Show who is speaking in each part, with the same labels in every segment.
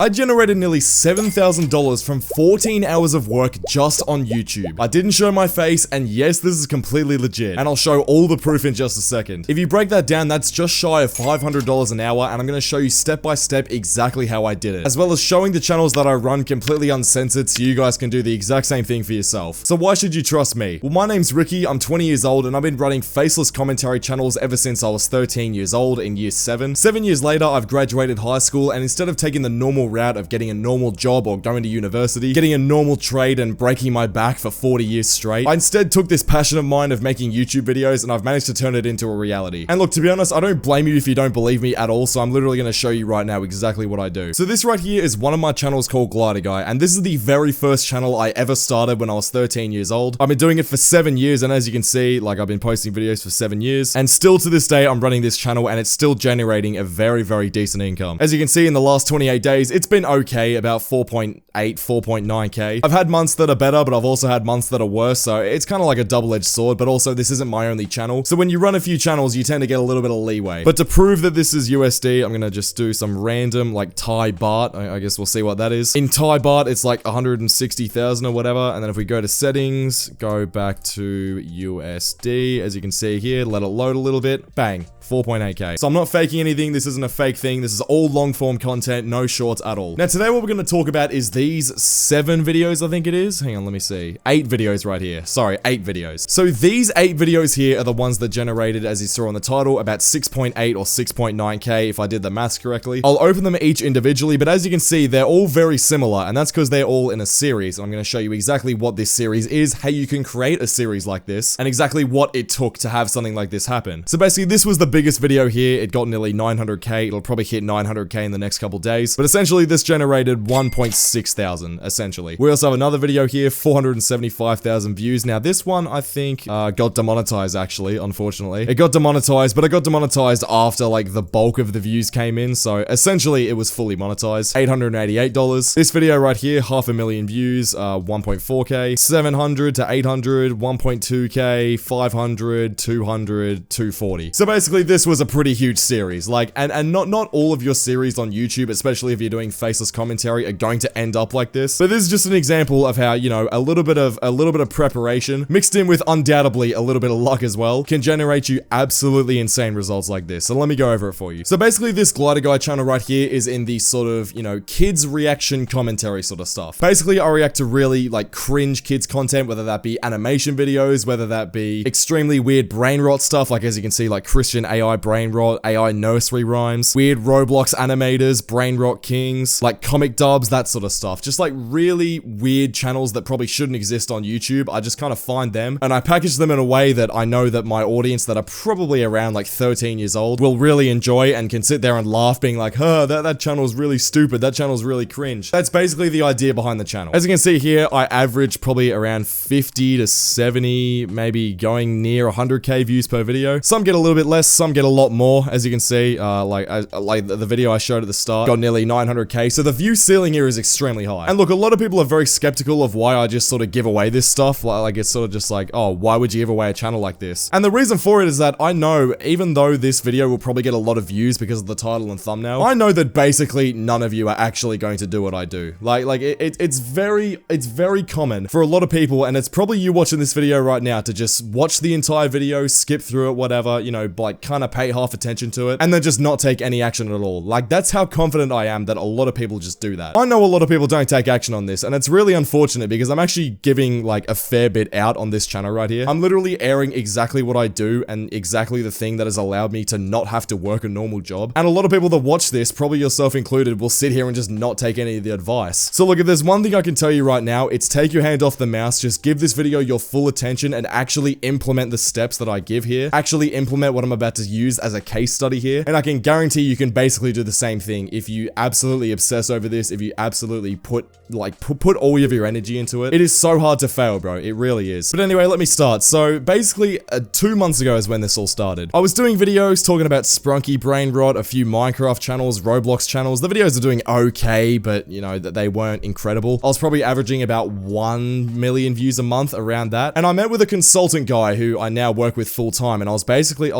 Speaker 1: I generated nearly $7,000 from 14 hours of work just on YouTube. I didn't show my face, and yes, this is completely legit, and I'll show all the proof in just a second. If you break that down, that's just shy of $500 an hour, and I'm gonna show you step by step exactly how I did it, as well as showing the channels that I run completely uncensored so you guys can do the exact same thing for yourself. So why should you trust me? Well, my name's Ricky, I'm 20 years old, and I've been running faceless commentary channels ever since I was 13 years old in year 7. 7 years later, I've graduated high school, and instead of taking the normal route of getting a normal job or going to university, getting a normal trade and breaking my back for 40 years straight, I instead took this passion of mine of making YouTube videos and I've managed to turn it into a reality. And look, to be honest, I don't blame you if you don't believe me at all, so I'm literally going to show you right now exactly what I do. So this right here is one of my channels called Glider Guy, and this is the very first channel I ever started when I was 13 years old. I've been doing it for 7 years, and as you can see, like, I've been posting videos for 7 years, and still to this day, I'm running this channel and it's still generating a very, very decent income. As you can see, in the last 28 days, it's been okay, about 4.8, 4.9k. I've had months that are better, but I've also had months that are worse, so it's kind of like a double-edged sword, but also this isn't my only channel. So when you run a few channels, you tend to get a little bit of leeway. But to prove that this is USD, I'm gonna just do some random, like, Thai baht. I guess we'll see what that is. In Thai baht, it's like 160,000 or whatever, and then if we go to settings, go back to USD, as you can see here, let it load a little bit, bang, 4.8k. So I'm not faking anything, this isn't a fake thing, this is all long-form content, no shorts at all. Now today what we're gonna talk about is these 7 videos, I think it is. Hang on, let me see. 8 videos right here. Sorry, 8 videos. So these 8 videos here are the ones that generated, as you saw on the title, about 6.8 or 6.9k if I did the maths correctly. I'll open them each individually, but as you can see, they're all very similar, and that's because they're all in a series. I'm gonna show you exactly what this series is, how you can create a series like this, and exactly what it took to have something like this happen. So basically, this was the biggest video here. It got nearly 900k. It'll probably hit 900k in the next couple days, but essentially this generated 1.6 thousand, essentially. We also have another video here, 475,000 views. Now this one, I think, got demonetized actually, unfortunately. It got demonetized, but it got demonetized after like the bulk of the views came in, so essentially it was fully monetized. $888. This video right here, 500,000 views, 1.4k, 700 to 800, 1.2k, 500, 200, 240. So basically this was a pretty huge series, like, and not all of your series on YouTube, especially if you're doing faceless commentary, are going to end up like this. But this is just an example of how, you know, a little bit of preparation mixed in with undoubtedly a little bit of luck as well can generate you absolutely insane results like this. So let me go over it for you. So basically this Glider Guy channel right here is in the sort of, you know, kids reaction commentary sort of stuff. Basically I react to really like cringe kids content, whether that be animation videos, whether that be extremely weird brain rot stuff, like as you can see, like Christian AI brain rot, AI nursery rhymes, weird Roblox animators, brain rot kings, like comic dubs, that sort of stuff. Just like really weird channels that probably shouldn't exist on YouTube. I just kind of find them and I package them in a way that I know that my audience that are probably around like 13 years old will really enjoy and can sit there and laugh being like, huh, that channel's really stupid, that channel's really cringe. That's basically the idea behind the channel. As you can see here, I average probably around 50 to 70, maybe going near 100k views per video. Some get a little bit less, some get a lot more. As you can see, like the video I showed at the start got nearly 900k, so the view ceiling here is extremely high. And look, a lot of people are very skeptical of why I just sort of give away this stuff. Like it's sort of just like, oh, why would you give away a channel like this? And the reason for it is that I know, even though this video will probably get a lot of views because of the title and thumbnail, I know that basically none of you are actually going to do what I do. It's very common for a lot of people, and it's probably you watching this video right now, to just watch the entire video, skip through it, whatever, you know, like kind of pay half attention to it, and then just not take any action at all. Like, that's how confident I am that a lot of people just do that. I know a lot of people don't take action on this, and it's really unfortunate because I'm actually giving like a fair bit out on this channel right here. I'm literally airing exactly what I do and exactly the thing that has allowed me to not have to work a normal job. And a lot of people that watch this, probably yourself included, will sit here and just not take any of the advice. So look, if there's one thing I can tell you right now, it's take your hand off the mouse, just give this video your full attention and actually implement the steps that I give here. Actually implement what I'm about to use as a case study here. And I can guarantee you can basically do the same thing if you absolutely obsess over this, if you absolutely put all of your energy into it. It is so hard to fail, bro. It really is. But anyway, let me start. So basically, 2 months ago is when this all started. I was doing videos talking about Sprunky brain rot, a few Minecraft channels, Roblox channels. The videos are doing okay, but you know, that they weren't incredible. I was probably averaging about 1 million views a month, around that. And I met with a consultant guy who I now work with full time, and I was basically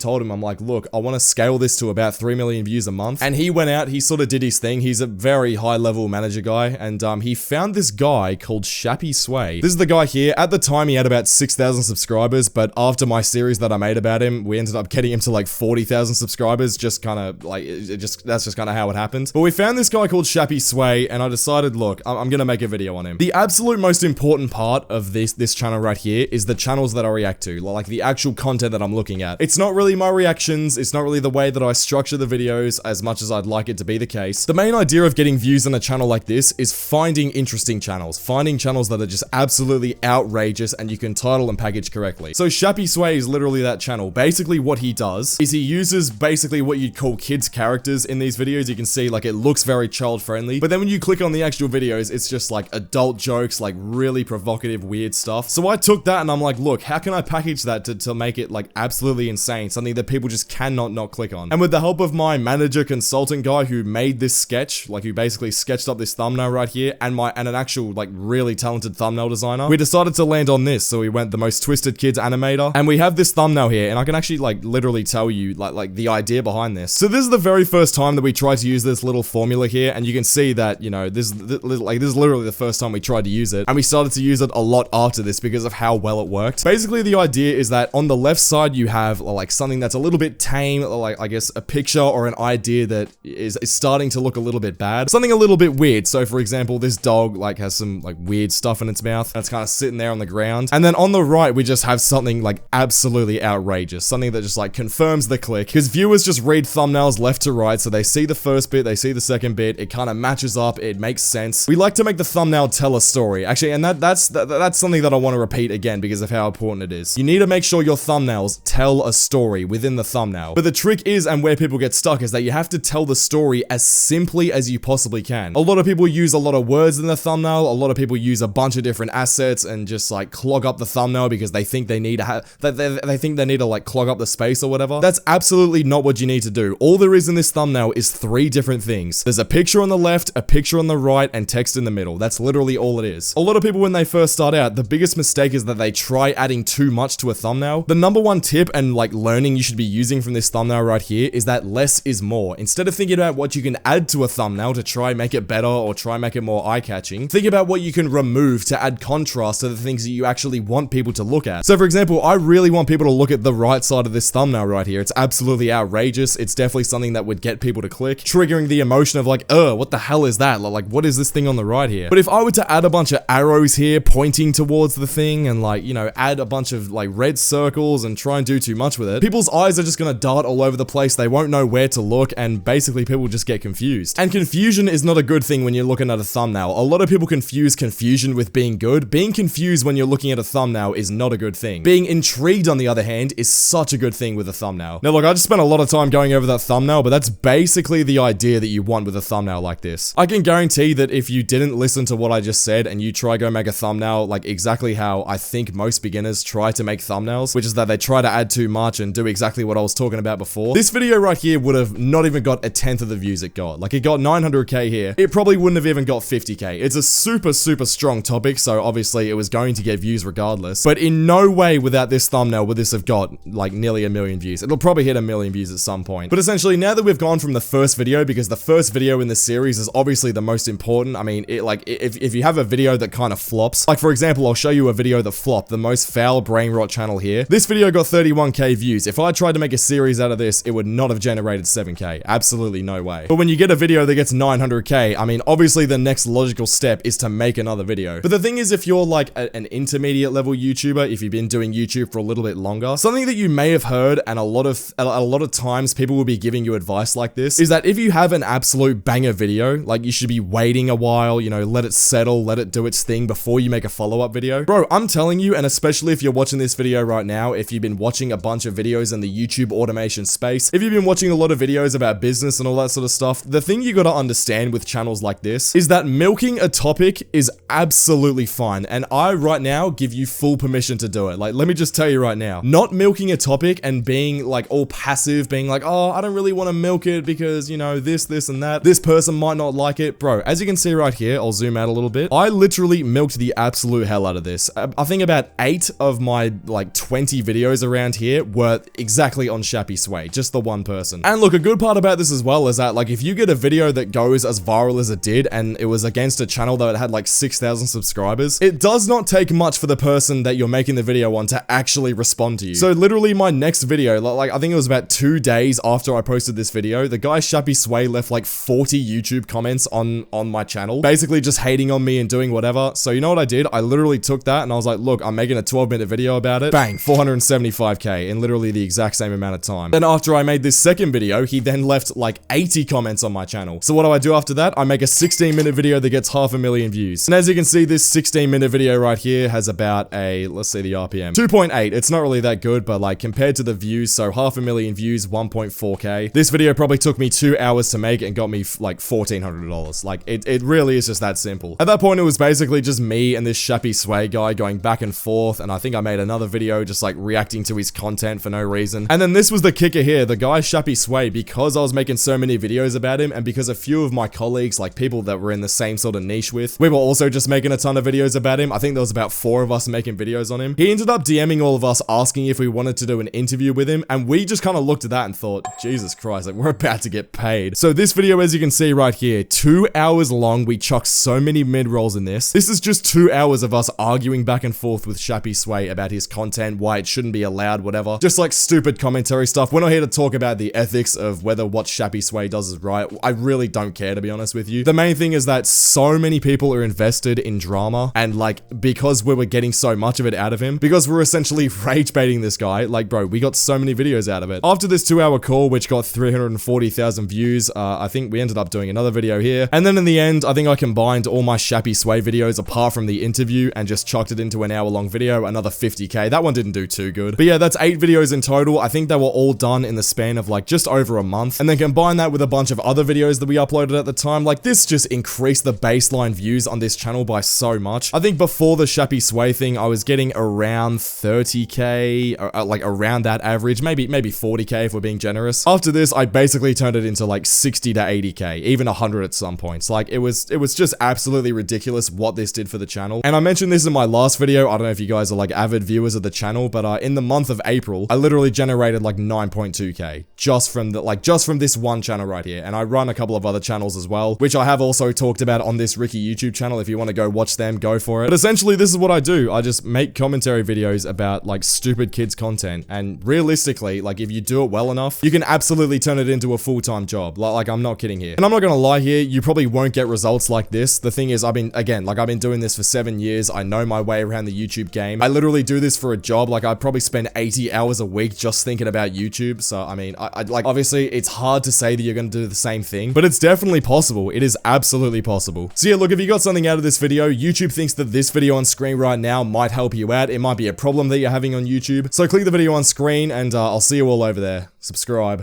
Speaker 1: told him, I'm like, look, I want to scale this to about 3 million views a month. And he went out, he sort of did his thing. He's a very high level manager guy. And he found this guy called Shappy Sway. This is the guy here. At the time, he had about 6,000 subscribers. But after my series that I made about him, we ended up getting him to like 40,000 subscribers. Just kind of like, that's just kind of how it happened. But we found this guy called Shappy Sway. And I decided, look, I'm going to make a video on him. The absolute most important part of this channel right here is the channels that I react to. Like the actual content that I'm looking at. It's not really my reactions. It's not really the way that I structure the videos as much as I'd like it to be the case. The main idea of getting views on a channel like this is finding interesting channels. Finding channels that are just absolutely outrageous and you can title and package correctly. So Shappy Sway is literally that channel. Basically what he does is he uses basically what you'd call kids characters in these videos. You can see like it looks very child friendly, but then when you click on the actual videos, it's just like adult jokes, like really provocative, weird stuff. So I took that and I'm like, look, how can I package that to make it like absolutely insane? Something that people just cannot not click on. And with the help of my manager consultant guy who made this sketch, like who basically sketched up this thumbnail right here, and an actual like really talented thumbnail designer, we decided to land on this. So we went the most twisted kids animator, and we have this thumbnail here, and I can actually like literally tell you like the idea behind this. So this is the very first time that we tried to use this little formula here, and you can see that, you know, this is literally the first time we tried to use it, and we started to use it a lot after this because of how well it worked. Basically, the idea is that on the left side you have like something that's a little bit tame, like I guess a picture or an idea that is starting to look a little bit bad, something a little bit weird. So for example, this dog like has some like weird stuff in its mouth, and it's kind of sitting there on the ground. And then on the right, we just have something like absolutely outrageous, something that just like confirms the click, because viewers just read thumbnails left to right, so they see the first bit, they see the second bit, it kind of matches up, it makes sense. We like to make the thumbnail tell a story, actually, and that's something that I want to repeat again because of how important it is. You need to make sure your thumbnails tell a story within the thumbnail. But the trick is, and where people get stuck, is that you have to tell the story as simply as you possibly can. A lot of people use a lot of words in the thumbnail, a lot of people use a bunch of different assets and just like clog up the thumbnail because they think they need to have, they think they need to like clog up the space or whatever. That's absolutely not what you need to do. All there is in this thumbnail is 3 different things. There's a picture on the left, a picture on the right, and text in the middle. That's literally all it is. A lot of people, when they first start out, the biggest mistake is that they try adding too much to a thumbnail. The number one tip and like learning you should be using from this thumbnail right here is that less is more. Instead of thinking about what you can add to a thumbnail to try make it better or try make it more eye-catching, think about what you can remove to add contrast to the things that you actually want people to look at. So for example, I really want people to look at the right side of this thumbnail right here. It's absolutely outrageous. It's definitely something that would get people to click, triggering the emotion of like, what the hell is that? Like, what is this thing on the right here? But if I were to add a bunch of arrows here pointing towards the thing and like, you know, add a bunch of like red circles and try and do too much with it, people's eyes are just gonna dart all over the place. They won't know where to look, and basically people just get confused. And confusion is not a good thing when you're looking at a thumbnail. A lot of people confuse confusion with being good. Being confused when you're looking at a thumbnail is not a good thing. Being intrigued, on the other hand, is such a good thing with a thumbnail. Now look, I just spent a lot of time going over that thumbnail, but that's basically the idea that you want with a thumbnail like this. I can guarantee that if you didn't listen to what I just said and you try go make a thumbnail like exactly how I think most beginners try to make thumbnails, which is that they try to add too much and do exactly what I was talking about before, this video right here would have not even got 1/10 of the views it got. Like, it got 900k here. It probably wouldn't have even got 50k. It's a super strong topic, so obviously it was going to get views regardless. But in no way without this thumbnail would this have got like nearly 1 million views. It'll probably hit 1 million views at some point. But essentially, now that we've gone from the first video, because the first video in the series is obviously the most important. I mean, if you have a video that kind of flops, like for example, I'll show you a video that flopped, the most foul brain rot channel here. This video got 31k views. If I tried to make a series out of this, it would not have generated 7k. Absolutely no way. But when you get a video that gets 900k, I mean, obviously the next logical step is to make another video. But the thing is, if you're like an intermediate level YouTuber, if you've been doing YouTube for a little bit longer, something that you may have heard, and a lot of times people will be giving you advice like this, is that if you have an absolute banger video, like you should be waiting a while, you know, let it settle, let it do its thing before you make a follow-up video. Bro, I'm telling you, and especially if you're watching this video right now, if you've been watching a bunch of videos in the YouTube automation space, if you've been watching a lot of videos about business and all that sort of stuff, the thing you gotta understand with channels like this is that milking a topic is absolutely fine, and I right now give you full permission to do it. Like, let me just tell you right now, not milking a topic and being like all passive, being like, oh, I don't really want to milk it because, you know, this and that, this person might not like it. Bro, as you can see right here, I'll zoom out a little bit, I literally milked the absolute hell out of this. I think about 8 of my like 20 videos around here were exactly on Shappy Sway, just the one person. And look, a good part about this as well is that, like, if you get a video that goes as viral as it did, and it was against a channel that had like 6,000 subscribers, it does not take much for the person that you're making the video on to actually respond to you. So literally my next video, like I think it was about 2 days after I posted this video, the guy Shappy Sway left like 40 YouTube comments on my channel, basically just hating on me and doing whatever. So you know what I did? I literally took that and I was like, look, I'm making a 12-minute video about it. Bang, 475k in literally the exact same amount of time. Then after I made this second video, he then left like 80 comments on my channel. So what do I do after that? I make a 16-minute video that gets 500,000 views. And as you can see, this 16-minute video right here has about a, let's see the RPM, 2.8. It's not really that good, but like compared to the views, so 500,000 views, 1.4k. This video probably took me 2 hours to make and got me like $1,400. Like it really is just that simple. At that point, it was basically just me and this Shappy Sway guy going back and forth. And I think I made another video just like reacting to his content for no reason. And then this was the kicker here. The guy Shappy Sway, because I was making so many videos about him and because a few of my colleagues, like people that were in the same sort of niche with, we were also just making a ton of videos about him. I think there was about 4 of us making videos on him. He ended up DMing all of us asking if we wanted to do an interview with him. And we just kind of looked at that and thought, Jesus Christ, like we're about to get paid. So this video, as you can see right here, 2 hours long. We chucked so many mid-rolls in this. This is just 2 hours of us arguing back and forth with Shappy Sway about his content, why it shouldn't be allowed, whatever. Just like stupid commentary stuff. We're not here to talk about the ethics of whether what Shappy Sway does is right. I really don't care, to be honest with you. The main thing is that so many people are invested in drama, and like because we were getting so much of it out of him, because we're essentially rage baiting this guy, like bro, we got so many videos out of it. After this 2-hour call, which got 340,000 views, I think we ended up doing another video here. And then in the end, I think I combined all my Shappy Sway videos apart from the interview and just chucked it into an hour-long video, another 50k. That one didn't do too good. But yeah, that's 8 videos in total. I think they were all done in the span of like just over a month. And then combine that with a bunch of other videos that we uploaded at the time, like this just increased the baseline views on this channel by so much. I think before the Shappy Sway thing, I was getting around 30k, or like around that average, maybe 40k if we're being generous. After this, I basically turned it into like 60 to 80k, even 100 at some points. Like it was just absolutely ridiculous what this did for the channel. And I mentioned this in my last video. I don't know if you guys are like avid viewers of the channel, but in the month of April, I literally generated like 9.2k just from this one channel right here. And I run a couple of other channels as well, which I have also talked about on this Ricky YouTube channel. If you want to go watch them, go for it. But essentially, this is what I do. I just make commentary videos about like stupid kids content. And realistically, like if you do it well enough, you can absolutely turn it into a full-time job. Like I'm not kidding here. And I'm not gonna lie here, you probably won't get results like this. The thing is, I've been doing this for 7 years. I know my way around the YouTube game. I literally do this for a job. Like I probably spend 80 hours a week just thinking about YouTube. So I mean, I like obviously it's hard to say that you're gonna do the same thing, but it's definitely possible. It is absolutely possible. So yeah, look, if you got something out of this video, YouTube thinks that this video on screen right now might help you out. It might be a problem that you're having on YouTube. So click the video on screen and I'll see you all over there. Subscribe.